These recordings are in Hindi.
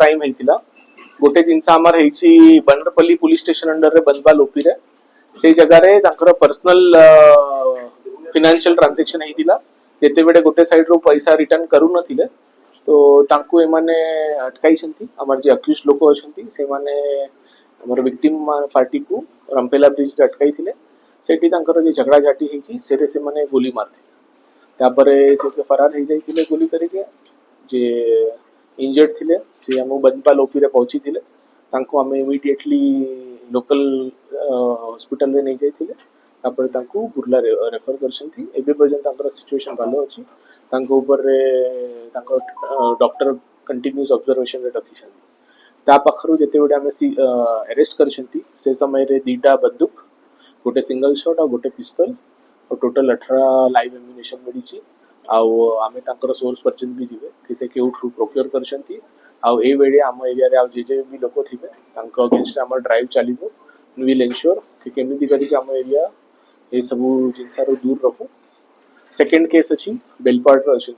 क्राइम हेतिला गोटे जिनस आमर हेछि बनरपल्ली पुलिस स्टेशन अंडर रे बंदबाल ओपी रे से जगह रे तांकर पर्सनल फाइनेंशियल ट्रांजैक्शन हेतिला जेते बेडे गोटे साइड रो पैसा रिटर्न करू नथिले तो तांकु एमाने अटकाई छंती हमर जे अक्यूज लोक अछंती से माने हमर विक्टिम पार्टी को रंपेला ब्रिज रे अटकाई थिले सेठी तांकर जे झगड़ा झाटी हेछि सेरे से माने गोली मारथि तापरे से के फरार हे जाइथिले गोली करके जे इंजर्ड थिले से हम बंदपाल ओपी रे पहुंची थिले तांको हम इमीडिएटली लोकल हॉस्पिटल रे नै जाइथिले तापरे तांको बुर्ला रेफर करछंती एबे पर्यंत तांकर सिचुएशन भलो अछि तांको ऊपर रे तांको डॉक्टर कंटीन्यूअस ऑब्जर्वेशन रे रखिछंती ता पखरु जेते बेडे हम अरेस्ट करछंती से समय रे दीटा बंदूक गोटे सिंगल शॉट और गोटे पिस्तौल और टोटल 18 लाइव एम्युनिशन मिली आउ आमे तांकर सोर्स पर्चेज भी जिवे कि से केउठु प्रोक्योर करछंती आउ ए बेडे हम एरिया रे आउ जे भी लोक थिबे तांको अगेंस्ट हमर ड्राइव चलिबो विल एंश्योर कि केमिति करी कि हम एरिया ए सब जिनसा रो दूर रहू सेकंड केस अछि बेलपाट रो अछि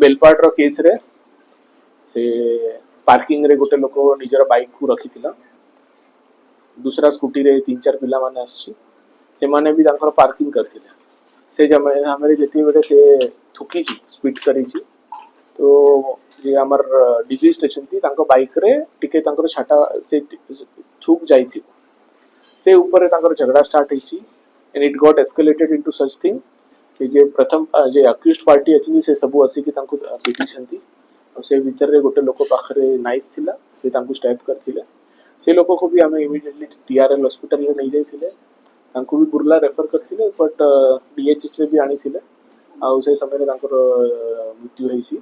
बेलपाट रो केस रे से पार्किंग रे गोटे लोक निजर बाइक को रखिथिला दूसरा स्कूटी रे 3-4 पिला माने आछि से माने भी तांकर पार्किंग करथिले से हमरे जेती बेले से थुकी छी स्पीड करी छी तो जे हमर डिजीज अछंती तांको बाइक रे टिके तांकर छाटा से थुक जाई थी से ऊपर तांकर झगड़ा स्टार्ट हे छी and it got escalated into such thing कि जे प्रथम जे अक्यूज्ड पार्टी अछि से सब आसी कि तांको पिटिशंती से भीतर रे गोटे लोक पाखरे नाइफ थिला से तांको स्टैप करथिले से लोक को भी हमें इमीडिएटली टीआरएल हॉस्पिटल रे नै जाइथिले तांको भी बुर्ला रेफर करथिले बट डीएचएच रे भी आनी थिले आ से समय रे तांकर मृत्यु हेछि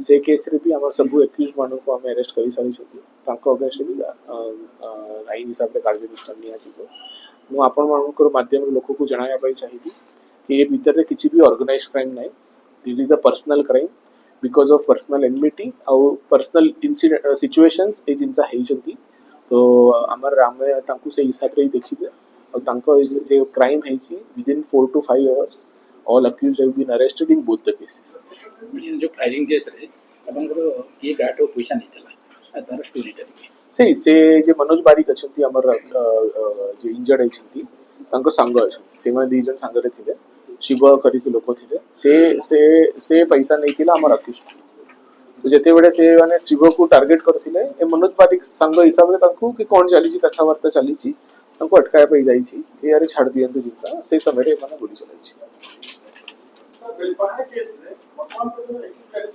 से केस रे भी हमर सब एक्यूज्ड मानु को हम अरेस्ट करि सारी छथि तांको अगेंस्ट भी आईन हिसाब रे कार्यानुष्ठान निया छितो मु आपण मानकर माध्यम लोक को जणाया पई चाहिबी कि ए भीतर रे किछि भी ऑर्गेनाइज्ड क्राइम नै this is a personal crime because of personal enmity और पर्सनल इंसिडेंट सिचुएशंस ए जिनसा हेछंती तो हमर रामे तांको से हिसाब रे देखिबे और तांको जे crime हेछि within 4 to 5 hours all accused have been arrested in both the cases जो फायरिंग केस रे आपनकर के गाटो पैसा नै थला तार स्टोरी तरी से जे मनोज बारिक अछंती हमर जे इंजर्ड हेछंती तांको संग अछंती से माने दी जन संग रे थिले शिव करी के लोक थिले से पैसा नै थिला हमर अक्यूज्ड तो जेते बेडे से माने शिव को टारगेट करथिले ए मनोज बारिक संग हिसाब रे तांको कि कोन चली छी कथा वार्ता चली छी तांको अटकाय पई जाई छी ए यार छाड़ दियंतु जिनसा से समय रे माने गोली चलाई छी सर बेलपाड़ा केस रे वर्तमान पर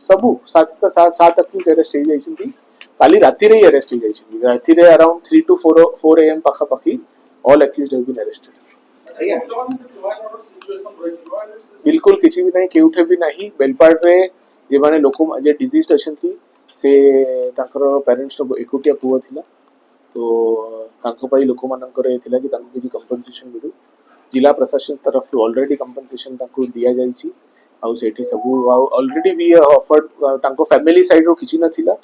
सबु 7 अक्यूज अरेस्ट हे जाई छी काली राती रे अरेस्ट हे जाई छी राती रे अराउंड 3 to 4 am पाखा पाखी all accused have been arrested बिल्कुल किसी भी नहीं केउठे भी नहीं बेलपाड़ रे जे माने लोक जे डिजीज अछंती से तांकर पेरेंट्स रो एकोटिया पुओ थिला तो तांको पई लोक मानकर थिला कि तांको किछि कंपनसेशन मिलु जिला प्रशासन तरफ ऑलरेडी कंपनसेशन तांको दिया जाई छी आ सेठी सब ऑलरेडी वी ऑफर्ड तांको फैमिली साइड रो किछि न थिला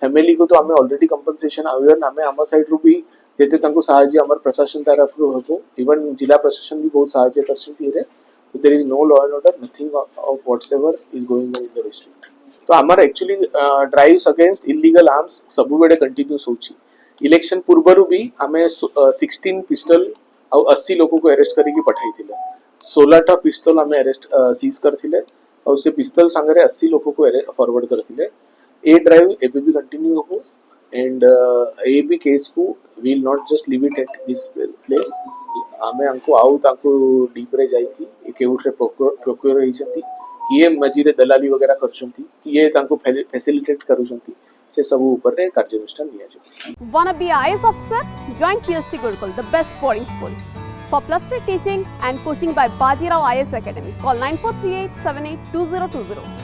फैमिली को तो हमें ऑलरेडी कंपनसेशन आवेन हमें हमर साइड रो भी जेते तांको सहाय्य हमर प्रशासन तरफ रो होबो इवन जिला प्रशासन भी बहुत सहाय्य करछंती रे so there is no law and order nothing of whatsoever is going on in the district तो हमार actually drives against illegal arms सब बेडे कंटिन्यूस होची इलेक्शन पूर्वरु भी हमें 16 पिस्टल और 80 लोगों को अरेस्ट करी की पठाई थिले 16 टा पिस्तौल हमें अरेस्ट सीज करथिले और से पिस्तौल संगे 80 लोगों को फॉरवर्ड करथिले ए ड्राइव एबे भी कंटिन्यू हो एंड ए भी केस को will not just leave it at this place हमें हमको आउ ताको डीप रे जाई की केउठरे प्रोक्योर हेछंती किए मजीरे दलाली वगैरह करछंती किए ताको फैसिलिटेट करूछंती से सब ऊपर रे कार्यानुष्ठान लिया जाय Wanna be IAS officer? Join PSC Gurukul, the best boarding school. For plus 3 teaching and coaching by Bajirao IAS Academy, call 9438782020.